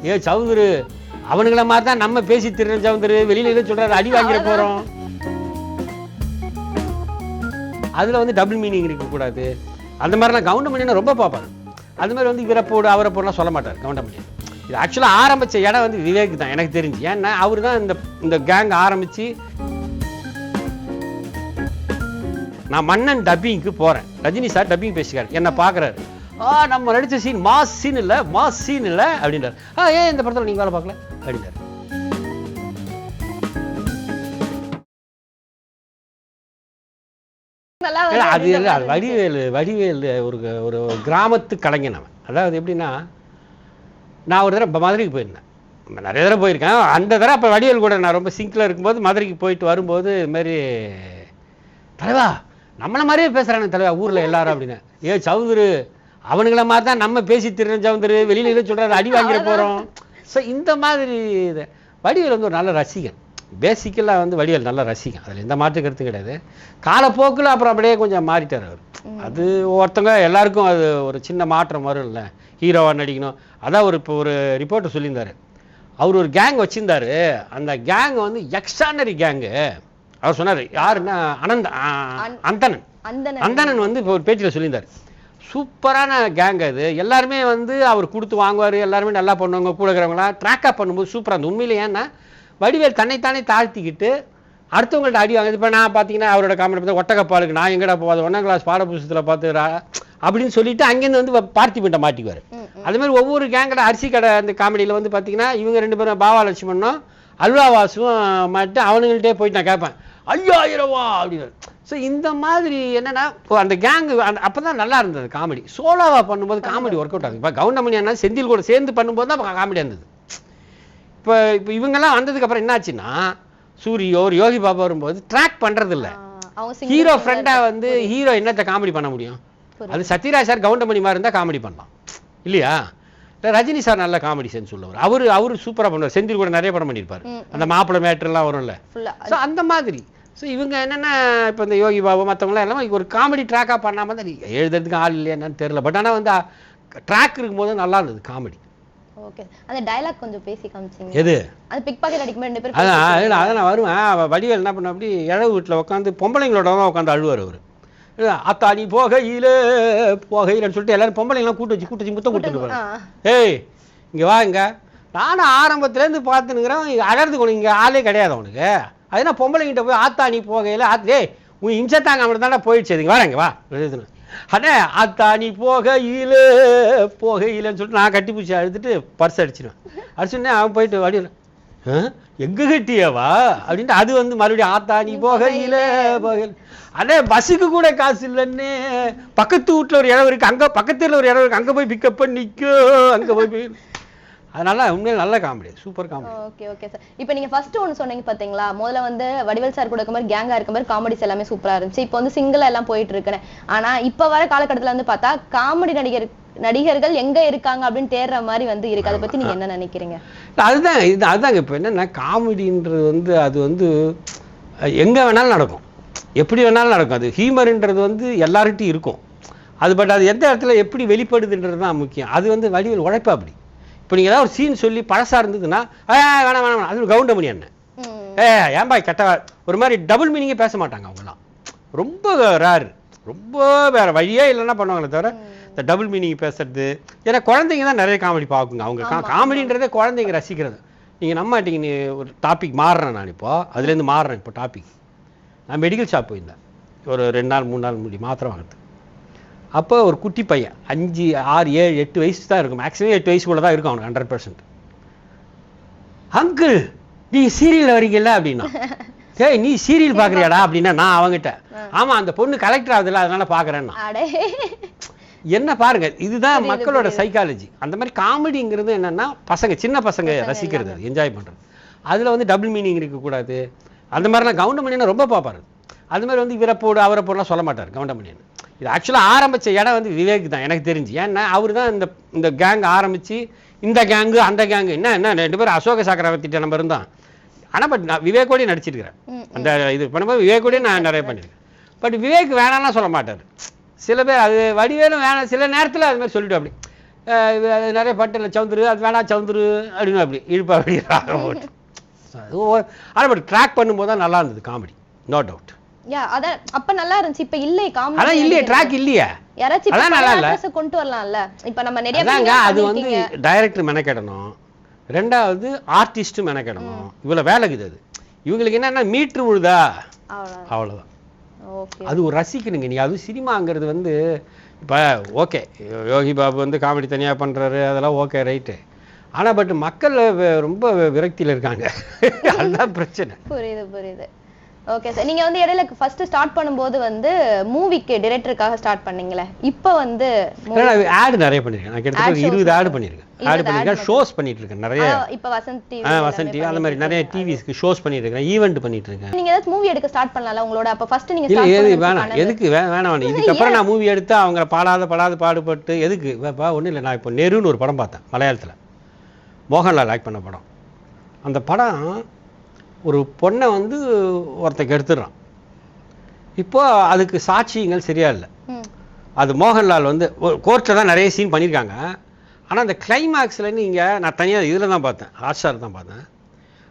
ஏ சௌந்தரு அவனுங்கள மாதிரி தான் நம்ம பேசி திருறோம் சௌந்தரு, வெளியில சொல்றாரு அடி வாங்கிட போறோம். அதுல வந்து டபுள் மீனிங் இருக்கக்கூடாது. அந்த மாதிரிலாம் கவுண்டமணியனை ரொம்ப பார்ப்பாரு. அது மாதிரி வந்து இவரை போடு அவரை போடலாம் சொல்ல மாட்டார் கவுண்டமணியன். இது ஆக்சுவலாக ஆரம்பித்த இடம் வந்து விவேக் தான் எனக்கு தெரிஞ்சு. ஏன்னா அவர் தான் இந்த கேங் ஆரம்பித்து நான் மன்னன் டப்பிங்க்கு போகிறேன். ரஜினி சார் டப்பிங் பேசிக்காரு, என்னை பார்க்குறாரு. நம்ம நடித்த சீன் மாஸ் சீன் இல்லை, மாஸ் சீன் இல்லை அப்படின்றார். ஏன் இந்த படத்தில் நீங்கள் வேலை பார்க்கல அப்படின்றார். அது வடிவேலு ஒரு கிராமத்து கலைஞன் அவன். அதாவது எப்படின்னா, நான் ஒரு தடவை மதுரைக்கு போயிருந்தேன், நிறைய தடவை போயிருக்கேன். அந்த தடவை அப்போ வடிவேல் கூட நான் ரொம்ப சிங்கில் இருக்கும்போது மதுரைக்கு போயிட்டு வரும்போது இதுமாரி தலைவா நம்மளை மாதிரியே பேசுகிறானே தலைவா ஊரில் எல்லாரும் அப்படின்னு. ஏ சௌந்தரு அவனுங்கள மாதிரி தான் நம்ம பேசி திருறோம் சௌந்தரு, வெளியில சொல்கிறாரு அடி வாங்கிட போகிறோம். ஸோ இந்த மாதிரி இது வடிவேல் வந்து ஒரு நல்ல ரசிகன். பேசிக்கலாக வந்து வடிவேல் நல்ல ரசிகன், அதில் எந்த மாற்று கருத்து கிடையாது. காலப்போக்கில் அப்புறம் அப்படியே கொஞ்சம் மாறிட்டார் அவர். அது ஒருத்தங்க எல்லாருக்கும் அது ஒரு சின்ன மாற்றம் வரும் இல்லை, ஹீரோவாக நடிக்கணும். அதான் இப்போ ஒரு ரிப்போர்ட்டர் சொல்லியிருந்தார், அவர் ஒரு கேங் வச்சுருந்தார். அந்த கேங் வந்து எக்ஸ்ட்ரானரி கேங்கு. அவர் சொன்னார், யாருன்னா அந்தணன் வந்து இப்போ ஒரு பேச்சில் சொல்லியிருந்தார், சூப்பரான கேங் அது. எல்லாருமே வந்து அவர் கொடுத்து வாங்குவார், எல்லாருமே நல்லா பண்ணுவாங்க, கூட இருக்கிறவங்களாம் ட்ராக்காக பண்ணும்போது சூப்பராக இருந்தது. உண்மையிலே ஏன்னா வடிவேல் தன்னைத்தானே தாழ்த்திக்கிட்டு அடுத்தவங்கள்ட்ட அடி வாங்குது. இப்போ நான் பார்த்தீங்கன்னா அவரோட காமெடி பார்த்தா ஒட்டக்கப்பாலுக்கு நான் எங்கடா போகாது 1ஆம் கிளாஸ் பாடப்புஸ்தகத்தில் பார்த்துறா அப்படின்னு சொல்லிட்டு அங்கேருந்து வந்து பார்த்திபன்ட்ட மாட்டிக்குவார். அதுமாதிரி ஒவ்வொரு கேங்கோட அரிசி கடை அந்த காமெடியில் வந்து பார்த்தீங்கன்னா இவங்க 2 பேரும் பாவா லட்சுமணும் அல்வா வாசுவும் மாட்டு அவனுங்கள்ட்டே போயிட்டு நான் கேட்பேன் 5000 ரூபா அப்படின்னு. ஸோ இந்த மாதிரி என்னென்னா அந்த கேங்கு அப்போ தான் நல்லா இருந்தது காமெடி. சோலோவாக பண்ணும்போது காமெடி ஒர்க் அவுட் ஆகுது. இப்போ கவுண்டமணி என்ன செந்தில் கூட சேர்ந்து பண்ணும்போது தான் காமெடியாக இருந்தது. இப்போ இவங்கெல்லாம் வந்ததுக்கப்புறம் என்னாச்சுன்னா சூரியோ ஒரு யோகி பாபா வரும்போது ட்ராக் பண்ணுறதில்ல. ஹீரோ ஃப்ரெண்டாக வந்து ஹீரோ என்னத்தை காமெடி பண்ண முடியும்? அது சத்யராஜ் சார் கவுண்டமணி மாதிரி இருந்தால் காமெடி பண்ணலாம் இல்லையா? இல்லை ரஜினி சார் நல்ல காமெடி சென்ஸ் உள்ளவர். அவர் சூப்பராக பண்ணுவார். செந்தில் கூட நிறைய படம் பண்ணியிருப்பார். அந்த மாப்பிள்ளை மேட்டர்லாம் வரும்ல. ஸோ அந்த மாதிரி. ஸோ இவங்க என்னென்னா இப்போ இந்த யோகி பாபு மற்றவங்களாம் எல்லாம் ஒரு காமெடி ட்ராக்காக பண்ணாமல் தான் எழுதுறதுக்கு ஆள் இல்லையா என்னன்னு தெரியல. பட் ஆனால் வந்து ட்ராக் இருக்கும்போது நல்லா இருந்தது காமெடி. ஓகே, அந்த டயலாக் கொஞ்சம் பேசி காமிச்சீங்க. எது அது பிக் பாக்கெட் அடிக்கும்போது 2 பேரும் அதான் நான் வருவேன். வடிவேல் என்ன பண்ண அப்படி இழவு வீட்டில் உட்காந்து பொம்பளைங்களோட தான் உட்காந்து அழுவார் அவர். அத்தா நீ போகையிலன்னு சொல்லிட்டு எல்லாரும் பொம்பளைங்களாம் கூட்டு வச்சு முத்தம் கொடுத்துட்டு ஏய் இங்கே வா இங்கே நானும் ஆரம்பத்துலேருந்து பார்த்துனுங்கிறேன் அழறதுக்கு உனக்கு இங்கே ஆளே கிடையாது அவனுக்கு. அதுனா பொம்பளைங்கிட்ட போய் ஆத்தா நீ போகையில் டேய் உன் இம்சத்தாங்க அப்படி தானே போயிடுச்சு அதுங்க வர இங்கே வா எழுதுன்னு அண்ணே ஆத்தா நீ போகையிலன்னு சொல்லிட்டு நான் கட்டி பிடிச்சி அழுதுட்டு பர்ஸ் அடிச்சிடுவேன். அடிச்சுன்னே அவன் போயிட்டு வடிவில் எங்கே கட்டியவா அப்படின்ட்டு அது வந்து மறுபடியும் ஆத்தா நீ போகையில் அண்ணே பஸ்ஸுக்கு கூட காசு இல்லைன்னு பக்கத்து வீட்டில் ஒரு இடம் இருக்குது, அங்கே பக்கத்தில் ஒரு இடம் இருக்குது, அங்கே போய் பிக்கப் பண்ணிக்கோ அங்கே போய் அதனால உண்மையில நல்ல comedy, super comedy. Okay okay sir. இப்போ நீங்க ஃபர்ஸ்ட் ஒன்று சொன்னீங்க பாத்தீங்களா, முதல்ல வந்து வடிவேல் சார் கூட இருக்க மாதிரி கேங்கா இருக்க மாதிரி காமெடிஸ் எல்லாமே சூப்பரா இருந்துச்சு. இப்போ வந்து சிங்கிளா எல்லாம் போயிட்டு இருக்குன்னு. ஆனா இப்ப வர காலகட்டத்தில் வந்து பார்த்தா காமெடி நடிகர்கள் எங்க இருக்காங்க அப்படின்னு தேடுற மாதிரி வந்து இருக்கு. அதை பத்தி நீங்க என்ன நினைக்கிறீங்க? அதுதாங்க இப்போ என்னன்னா காமெடின்றது வந்து அது வந்து எங்க வேணாலும் நடக்கும், எப்படி வேணாலும் நடக்கும். அது ஹியூமர்ன்றது வந்து எல்லார்கிட்டையும் இருக்கும். அது பட் அது எந்த இடத்துல எப்படி வெளிப்படுதுன்றது தான் முக்கியம். அது வந்து வடிவேல் உழைப்பா அப்படி. இப்போ நீங்கள் ஏதாவது ஒரு சீன் சொல்லி பழசாக இருந்ததுன்னா வேணாம் அது கவுண்டமணி என்ன ஏன்பா கெட்ட ஒரு மாதிரி டபுள் மீனிங்கே பேச மாட்டாங்க. அவங்களாம் ரொம்ப ரேர், ரொம்ப வேறு வழியே இல்லைன்னா பண்ணுவாங்களே தவிர இந்த டபுள் மீனிங் பேசுறது. ஏன்னா குழந்தைங்க தான் நிறைய காமெடி பார்க்குங்க. அவங்க காமெடின்றதே குழந்தைங்க ரசிக்கிறது. நீங்கள் நம்ப மாட்டீங்க. நீ ஒரு டாபிக் மாறுறேன், நான் இப்போது அதுலேருந்து மாறுறேன். இப்போ டாபிக் நான் மெடிக்கல் ஷாப் போயிருந்தேன் ஒரு 2 நாள் 3 நாள் முடி மாத்திரை வாங்குறது. அப்போ ஒரு குட்டி பையன் 5 6 7 8 வயசு தான் இருக்கும், மேக்ஸிமம் 8 வயசுக்குள்ள தான் இருக்கும் அவனுக்கு 100%. அங்கிள் நீங்கள் சீரியல் வரீங்கல்ல அப்படின்னா, ஏய் நீ சீரியல் பார்க்குறியாடா அப்படின்னா நான் அவங்ககிட்ட ஆமாம் அந்த பொண்ணு கலெக்டர் ஆகுதுல்ல அதனால பார்க்குறேன்னா. என்ன பாருங்க, இதுதான் மக்களோட சைக்காலஜி. அந்த மாதிரி காமெடிங்கிறது என்னன்னா பசங்க சின்ன பசங்க ரசிக்கிறது, என்ஜாய் பண்ணுறது. அதில் வந்து டபுள் மீனிங் இருக்கக்கூடாது. அந்த மாதிரிலாம் கவுண்டமணியனை ரொம்ப பார்ப்பாரு. அது மாதிரி வந்து இவரை போடு அவரை போடலாம் சொல்ல மாட்டார் கவுண்டமணியன். இது ஆக்சுவலாக ஆரம்பித்த இடம் வந்து விவேக் தான் எனக்கு தெரிஞ்சு. ஏன்னா அவர் தான் இந்த கேங் ஆரம்பித்து இந்த கேங்கு அந்த கேங்கு என்ன 2 பேரும் அசோக சக்கரவர்த்திட்ட நம்ம இருந்தான். ஆனால் பட் நான் விவேக்கோடய நடிச்சிருக்கிறேன். அந்த இது பண்ணும்போது விவேக்கோடய நான் நிறைய பண்ணியிருக்கேன். பட் விவேக் வேணாம்னா சொல்ல மாட்டார். சில பேர் அது வடிவேலும் வேணாம், சில நேரத்தில் அது மாதிரி சொல்லிவிட்டு அப்படி நிறைய பட்டில் சவுந்துரு அது வேணா சவுந்துரு அப்படின்னு அப்படி இழுப்பா அப்படி ராகம் போட்டு. ஆனால் பட் ட்ராக் பண்ணும்போது தான் நல்லா இருந்தது காமெடி, நோ டவுட். அதான் அப்ப நல்லா இருந்துச்சு. இப்ப இல்லை காமெடி, அதான் இல்லையே, ட்ராக் இல்லையா, யாராச்சும் அதான் நல்லா இல்ல கொண்டு வரலாம்ல. இப்ப நம்ம நிறைய அது வந்து டைரக்டர் மெனக்கெடணும், ரெண்டாவது ஆர்டிஸ்ட் மெனக்கெடணும். இவ்வளவு வேலை இருக்குது. அது இவங்களுக்கு என்னன்னா மீட்ரு விழுதா அவ்வளவுதான். அது ஒரு ரசிக்கணுங்க நீ. அது சினிமாங்கிறது வந்து இப்போ ஓகே, யோகி பாபு வந்து காமெடி தனியாக பண்ணுறாரு, அதெல்லாம் ஓகே ரைட்டு. ஆனால் பட் மக்கள் ரொம்ப விரக்தியில் இருக்காங்க, அதுதான் பிரச்சனை. புரியுது. ஓகே சார், நீங்க வந்து இடையில ஃபர்ஸ்ட் ஸ்டார்ட் பண்ணும்போது வந்து மூவிக்கு டைரக்டருக்காக ஸ்டார்ட் பண்ணீங்களே, இப்போ வந்து ஆட் நிறைய பண்ணிருக்கேன். நான் கிட்டத்தட்ட 20 ஆட் பண்ணிருக்கேன். ஷோஸ் பண்ணிட்டு இருக்கேன் நிறைய. இப்போ வசந்த் டிவி அந்த மாதிரி நிறைய டிவிஸ்க்கு ஷோஸ் பண்ணிட்டு இருக்கேன், ஈவென்ட் பண்ணிட்டு இருக்கேன். நீங்க ஏதாவது மூவி எடுக்க ஸ்டார்ட் பண்ணலாம்ல உங்களோட? அப்ப ஃபர்ஸ்ட் நீங்க இல்ல எது வேணாம், எதுக்கு வேணாம், இதுக்கப்புறம் நான் மூவி எடுத்து அவங்க பாடுபட்டு எதுக்கு ஒன்றும் இல்லை. நான் இப்போ நெருன்னு ஒரு படம் பார்த்தேன் மலையாளத்தில், மோகன்லால் ஆக்ட் பண்ண படம். அந்த படம் ஒரு பொண்ணை வந்து ஒருத்தக்கு எடுத்துடுறான். இப்போ அதுக்கு சாட்சியங்கள் சரியா இல்லை. அது மோகன்லால் வந்து கோர்ட்டில் தான் நிறைய சீன் பண்ணியிருக்காங்க. ஆனால் அந்த கிளைமேக்ஸில் நீங்கள், நான் தனியாக இதில் தான் பார்த்தேன், ஹாட்ஸ்டார் தான் பார்த்தேன்.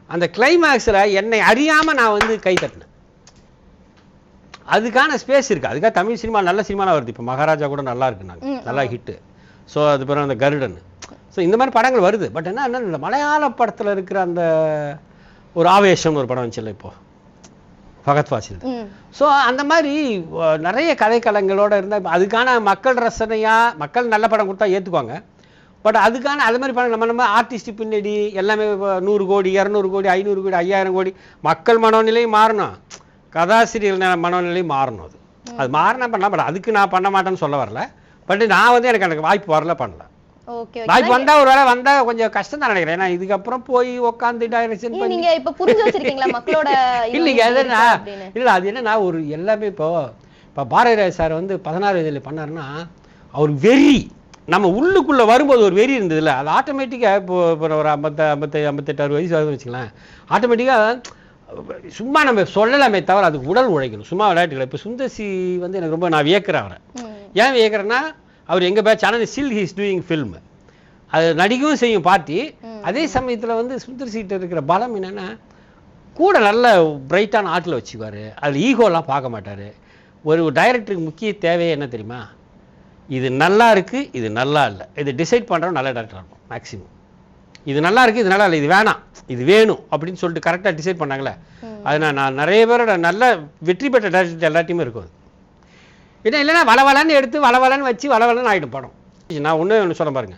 அந்த கிளைமேக்ஸில் என்னை அறியாமல் நான் வந்து கை தட்டினேன். அதுக்கான ஸ்பேஸ் இருக்குது. அதுக்காக தமிழ் சினிமா நல்ல சினிமாலாம் வருது. இப்போ மகாராஜா கூட நல்லா இருக்கு, நாங்கள் நல்லா ஹிட்டு. ஸோ அது பிறகு அந்த கருடன், ஸோ இந்த மாதிரி படங்கள் வருது. பட் என்ன இந்த மலையாள படத்தில் இருக்கிற அந்த ஒரு ஆவேசம்னு ஒரு படம் வந்துச்சுல்ல இப்போ ஃபகத் ஃபாசில். ஸோ அந்த மாதிரி நிறைய கதைக்களங்களோட இருந்தால் அதுக்கான மக்கள் ரசனையாக மக்கள் நல்ல படம் கொடுத்தா ஏற்றுக்குவாங்க. பட் அதுக்கான அது மாதிரி படம் நம்ம ஆர்டிஸ்ட் பின்னாடி எல்லாமே 100 கோடி 200 கோடி 500 கோடி 5000 கோடி மக்கள் மனோநிலையும் மாறணும், கதாசிரியர் மனோநிலையும் மாறணும். அது மாறினா பண்ணலாம். பட் அதுக்கு நான் பண்ண மாட்டேன்னு சொல்ல வரல. பட் நான் வந்து எனக்கு வாய்ப்பு வரல, பண்ணல. வாய்ப்பு வந்தா ஒரு வேளை வந்தா கொஞ்சம் கஷ்டம் தான் நினைக்கிறேன். ஏன்னா இதுக்கப்புறம் போய் உட்காந்து டைரக்ஷன் பண்ணி நீங்க இப்ப புரிஞ்சு வச்சிருக்கீங்களா மக்களோட? இல்லைங்க அதுனா இல்லை, அது என்னன்னா ஒரு எல்லாமே இப்போ பாரதிராஜ் சார் வந்து 16 வயதில் பண்ணாருன்னா அவர் வெறி நம்ம உள்ளுக்குள்ளே வரும்போது ஒரு வெறி இருந்ததுல்ல, அது ஆட்டோமேட்டிக்காக இப்போ ஒரு 58 வயசு ஆகுதுன்னு வச்சுக்கலாம், ஆட்டோமேட்டிக்காக சும்மா நம்ம சொல்லலாமே தவிர அதுக்கு உடல் உழைக்கணும், சும்மா விளையாட்டுகளை. இப்போ சுந்தர்சி வந்து எனக்கு ரொம்ப நான் வியக்கிறேன் அவரை. ஏன் வியக்கிறேன்னா அவர் எங்கே பேச்சு ஆனால் still he is doing film. அது நடிக்கவும் செய்யும் பார்ட்டி. அதே சமயத்தில் வந்து சுந்தர்சிகிட்ட இருக்கிற பலம் என்னென்னா கூட நல்ல பிரைட்டான ஆட்டில் வச்சுக்குவார். அதில் ஈகோலாம் பார்க்க மாட்டார். ஒரு டைரக்டருக்கு முக்கிய தேவையே என்ன தெரியுமா? இது நல்லா இருக்குது, இது நல்லா இல்லை, இது டிசைட் பண்ணுறோம். நல்ல டேரக்டராக இருக்கும் மேக்ஸிமம். இது நல்லா இருக்குது, இது நல்லா இல்லை, இது வேணாம், இது வேணும் அப்படின்னு சொல்லிட்டு கரெக்டாக டிசைட் பண்ணாங்களே, அது நான் நிறைய பேரோட நல்ல வெற்றி பெற்ற டேரக்டர் எல்லாத்தையுமே இருக்கும். ஏன்னா இல்லைன்னா வளவலன்னு எடுத்து வளவலன்னு வச்சு வளவலன்னு ஆகிடும் படம். நான் ஒன்று சொல்ல பாருங்க,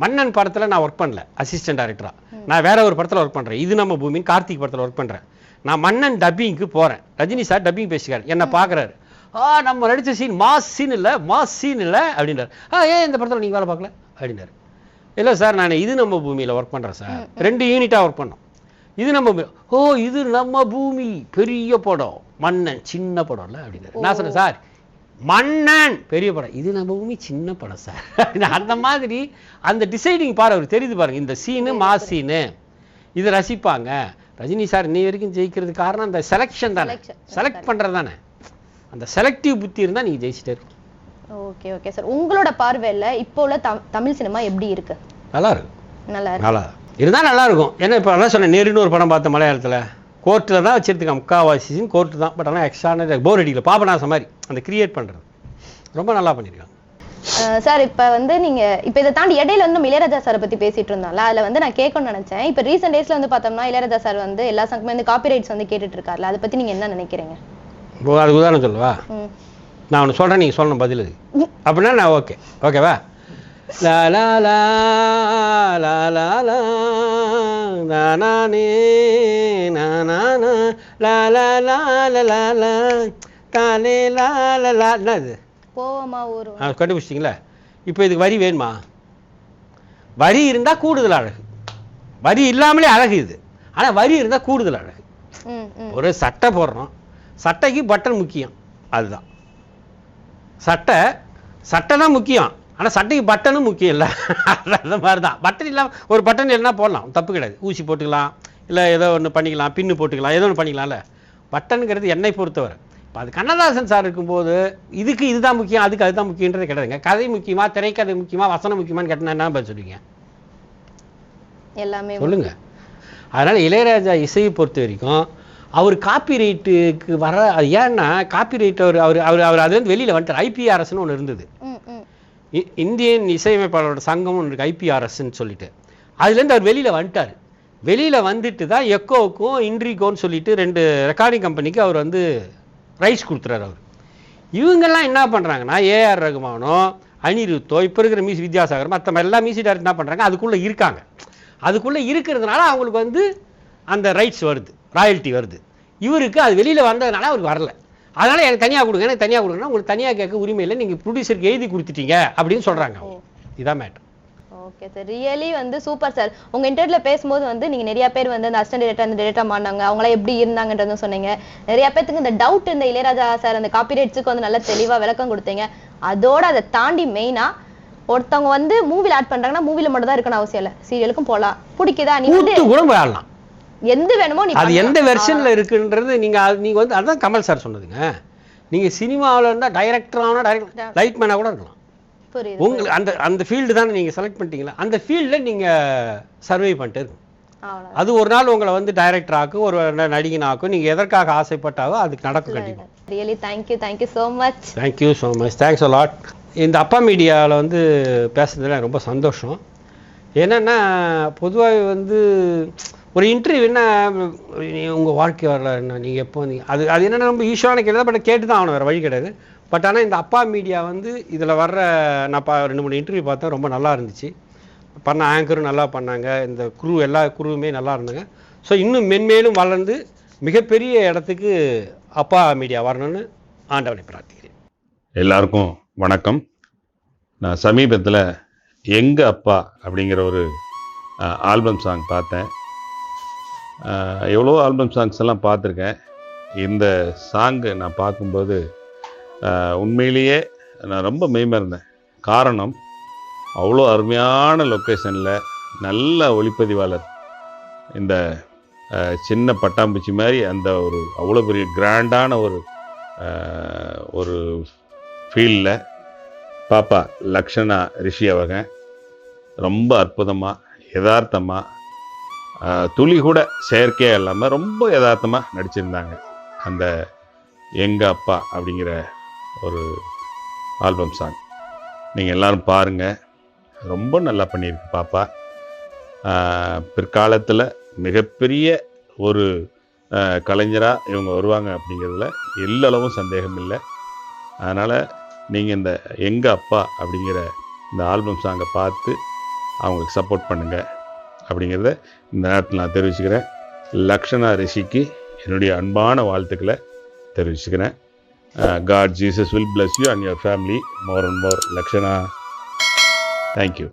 மன்னன் படத்தில் நான் ஒர்க் பண்ணல அசிஸ்டன்ட் டைரக்டராக. நான் வேற ஒரு படத்தில் ஒர்க் பண்ணுறேன், இது நம்ம பூமின்னு கார்த்திக் படத்தில் ஒர்க் பண்ணுறேன். நான் மன்னன் டப்பிங்க்கு போகிறேன், ரஜினி சார் டப்பிங் பேசிக்காரு, என்னை பார்க்குறாரு. நம்ம நடித்த சீன் மாஸ் சீன் இல்லை அப்படின்றார். ஏன் இந்த படத்தில் நீங்கள் வேலை பார்க்கல அப்படின்னாரு. இல்லை சார் நான் இது நம்ம பூமியில் ஒர்க் பண்ணுறேன் சார், 2 யூனிட்டாக ஒர்க் பண்ணோம். இது நம்ம இது நம்ம பூமி பெரிய படம், மன்னன் சின்ன படம் இல்லை அப்படின்னாரு. நான் சொன்னேன் சார் மன்னன் பெரிய படம், இது நம்ம பூமி சின்ன படம் சார். அந்த மாதிரி அந்த டிசைடிங் பாரு அவர் தெரியுது பாருங்க. இந்த சீனு மாஸ் சீனு இது ரசிப்பாங்க. ரஜினி சார் இன்னை வரைக்கும் ஜெயிக்கிறதுக்கு காரணம் அந்த செலெக்ஷன் தானே, செலக்ட் பண்ணுறது தானே. அந்த செலக்டிவ் புத்தி இருந்தால் நீங்கள் ஜெயிச்சிட்டே இருக்கும். ஓகே ஓகே சார், உங்களோட பார்வையில் இப்போ உள்ள தமிழ் சினிமா எப்படி இருக்கு? நல்லா இருக்கு, நல்லா இருந்தால் நல்லா இருக்கும். ஏன்னா இப்போ அதான் சொன்னேன், நேருன்னு ஒரு படம் பார்த்தேன் மலையாளத்தில், கோர்ட்டில் தான் வச்சிருக்காங்க, முக்கால்வாசி கோர்ட்டு தான். பட் ஆனால் எக்ஸ்ட்ரா போர் அடிக்கல, பாபநாசம் மாதிரி அந்த கிரியேட் பண்ணுறது ரொம்ப நல்லா பண்ணியிருக்காங்க. சார் இப்போ வந்து நீங்கள் இப்போ இதை தாண்டி இடையில வந்து நம்ம இளையராஜா சாரை பற்றி பேசிட்டு இருந்தோம்ல, அதில் வந்து நான் கேட்கணும்னு நினச்சேன். இப்போ ரீசெண்ட் டேஸில் வந்து பார்த்தோம்னா இளையராஜா சார் வந்து எல்லா சங்கமே வந்து காப்பிரைட்ஸ் வந்து கேட்டுட்டு இருக்காருல்ல, அதை பற்றி நீங்கள் என்ன நினைக்கிறீங்க? அதுக்கு உதாரணம் சொல்லவா? நான் ஒன்று சொல்கிறேன், நீங்கள் சொல்லணும் பதில் அது அப்படின்னா நான் ஓகேவா? லா லா லா லா லா லா நானே நானா லா லா லா லா லா தானே லா லா என்னது போவமா ஊர் கண்டுபிடிச்சிட்டிங்களா? இப்போ இதுக்கு வரி வேணுமா? வரி இருந்தால் கூடுதல் அழகு, வரி இல்லாமலே அழகு இது. ஆனால் வரி இருந்தால் கூடுதல் அழகு. ஒரு சட்டை போடுறோம், சட்டைக்கு பட்டன் முக்கியம், அதுதான் சட்டை தான் முக்கியம். ஆனால் சட்டைக்கு பட்டனும் முக்கியம் இல்லை, அந்த மாதிரி தான். பட்டன் இல்லாமல் ஒரு பட்டன் இல்லைன்னா போடலாம், தப்பு கிடையாது. ஊசி போட்டுக்கலாம், இல்லை ஏதோ ஒன்று பண்ணிக்கலாம், பின்னு போட்டுக்கலாம், ஏதோ ஒன்று பண்ணிக்கலாம்ல. பட்டனுங்கிறது என்னை பொறுத்தவரை அது கண்ணதாசன் சார் இருக்கும்போது இதுக்கு இதுதான் முக்கியம், அதுக்கு அதுதான் முக்கியன்றது கிடையாதுங்க. கதை முக்கியமா, திரைக்கதை முக்கியமா, வசனம் முக்கியமான்னு கேட்டால் என்ன பதில் சொல்லுவீங்க? எல்லாமே சொல்லுங்க. அதனால இளையராஜா இசையை பொறுத்த வரைக்கும் அவர் காப்பி ரைட்டுக்கு வர, அது ஏன்னா காப்பி ரைட் அவர் அவர் அவர் அவர் அது வந்து வெளியில் வந்துட்டார். ஐபிஆர்எஸ்ன்னு ஒன்று இருந்தது, இந்தியன் இசையமைப்பாளரோட சங்கம் ஒன்று இருக்குது, ஐபிஆர்எஸ்ன்னு சொல்லிட்டு. அதுலேருந்து அவர் வெளியில் வந்துட்டார். வெளியில் வந்துட்டு தான் எக்கோவுக்கும் இன்ட்ரிகோன்னு சொல்லிட்டு 2 ரெக்கார்டிங் கம்பெனிக்கு அவர் வந்து ரைட்ஸ் கொடுத்துறாரு. அவர் இவங்கெல்லாம் என்ன பண்ணுறாங்கன்னா, ஏஆர் ரகுமானோ அனிருத்தோ இப்போ இருக்கிற மியூசிக் வித்யாசாகர் மற்ற எல்லா மியூசிக் டைரக்டர் என்ன பண்ணுறாங்க, அதுக்குள்ளே இருக்காங்க. அதுக்குள்ளே இருக்கிறதுனால அவங்களுக்கு வந்து அந்த ரைட்ஸ் வருது, ராயல்ட்டி வருது. இவருக்கு அது வெளியில் வந்ததுனால அவருக்கு வரல. அதனால் எனக்கு தனியாக கொடுங்க, எனக்கு தனியாக கொடுங்கன்னா உங்களுக்கு தனியாக கேட்க உரிமை இல்லை, நீங்கள் ப்ரொடியூசருக்கு எழுதி கொடுத்துட்டீங்க அப்படின்னு சொல்கிறாங்க. இதான் மேட்டர். ஓகே சார், ரியலி வந்து சூப்பர் சார். உங்க இன்டர்வியூல பேசும்போது வந்து நீங்க நிறைய பேர் வந்து அந்த அசிஸ்டன்ட் டைரக்டர் அந்த டைரக்டர் மாட்டாங்க, அவங்களாம் எப்படி இருந்தாங்கன்றதும் சொன்னீங்க. நிறைய பேருக்கு இந்த டவுட் இந்த இளையராஜா சார் அந்த காப்பிரைட்ஸுக்கு வந்து நல்ல தெளிவா விளக்கம் கொடுத்தீங்க. அதோட அதை தாண்டி மெயினா ஒருத்தவங்க வந்து மூவில ஆட் பண்றாங்கன்னா மூவில மட்டும் தான் இருக்கணும் அவசியம் இல்லை, சீரியலுக்கும் போலாம். பிடிக்குதா நீ வந்து கூட போயிடலாம், எந்த வேணுமோ நீ அது எந்த வெர்ஷன்ல இருக்குன்றது நீங்க வந்து அதான் கமல் சார் சொன்னதுங்க. நீங்க சினிமாவில் இருந்தால் டைரக்டர் ஆனால் டைரக்டர் லைட் மேனாக கூட இருக்கலாம். உங்களுக்கு அந்த அந்த ஃபீல்டு தானே நீங்கள் செலக்ட் பண்ணிட்டீங்களா, அந்த ஃபீல்டில் நீங்கள் சர்வை பண்ணிட்டு இருக்கும். அது ஒரு நாள் உங்களை வந்து டைரக்டர் ஆக்கும், ஒரு நடிகன் ஆக்கும். நீங்கள் எதற்காக ஆசைப்பட்டாவோ அதுக்கு நடக்கும் கண்டிப்பாக. Really thank you so much. Thank you so much, thanks a lot. இந்த அப்பா மீடியாவில் வந்து பேசுறதுல ரொம்ப சந்தோஷம். என்னென்னா பொதுவாக வந்து ஒரு இன்டர்வியூ என்ன உங்கள் வாழ்க்கை வரல என்ன நீங்கள் எப்போ வந்தீங்க, அது அது என்னென்னா ரொம்ப ஈஸியான கேள்வி, பட் கேட்டு தான் ஆகணும், வேறு வழி கிடையாது. பட் ஆனால் இந்த அப்பா மீடியா வந்து இதில் வர்ற நான் 2-3 இன்டர்வியூ பார்த்தேன், ரொம்ப நல்லா இருந்துச்சு. பண்ண ஆங்கரும் நல்லா பண்ணாங்க, இந்த குரூ எல்லா குரூவுமே நல்லா இருந்தாங்க. ஸோ இன்னும் மென்மேலும் வளர்ந்து மிகப்பெரிய இடத்துக்கு அப்பா மீடியா வரணும்னு ஆண்டவனை பிரார்த்திக்கிறேன். எல்லாருக்கும் வணக்கம். நான் சமீபத்தில் எங்கள் அப்பா அப்படிங்கிற ஒரு ஆல்பம் சாங் பார்த்தேன். எவ்வளோ ஆல்பம் சாங்ஸ் எல்லாம் பார்த்துருக்கேன். இந்த சாங்கு நான் பார்க்கும்போது உண்மையிலேயே நான் ரொம்ப மெய்மறந்தேன். காரணம், அவ்வளோ அருமையான லொக்கேஷனில் நல்ல ஒளிப்பதிவாளர், இந்த சின்ன பட்டாம்பூச்சி மாதிரி அந்த ஒரு அவ்வளோ பெரிய கிராண்டான ஒரு ஃபீல்டில் பாப்பா லக்ஷனா ரிஷி அவங்க ரொம்ப அற்புதமாக யதார்த்தமாக துளி கூட செயற்கையாக இல்லாமல் ரொம்ப யதார்த்தமாக நடிச்சிருந்தாங்க. அந்த எங்கள் அப்பா அப்படிங்கிற ஒரு ஆல்பம் சாங் நீங்கள் எல்லோரும் பாருங்கள், ரொம்ப நல்லா பண்ணியிருக்கு பாப்பா. பிற்காலத்தில் மிகப்பெரிய ஒரு கலைஞராக இவங்க வருவாங்க அப்படிங்கிறதுல எல்லளவும் சந்தேகம் இல்லை. அதனால் நீங்கள் இந்த எங்கள் அப்பா அப்படிங்கிற இந்த ஆல்பம் சாங்கை பார்த்து அவங்களுக்கு சப்போர்ட் பண்ணுங்கள் அப்படிங்கிறத இந்த நேரத்தில் நான் தெரிவிச்சுக்கிறேன். லக்ஷனா ரிஷிக்கு என்னுடைய அன்பான வாழ்த்துக்களை தெரிவிச்சுக்கிறேன். God, Jesus will bless you and your family more and more. Lakshana, thank you.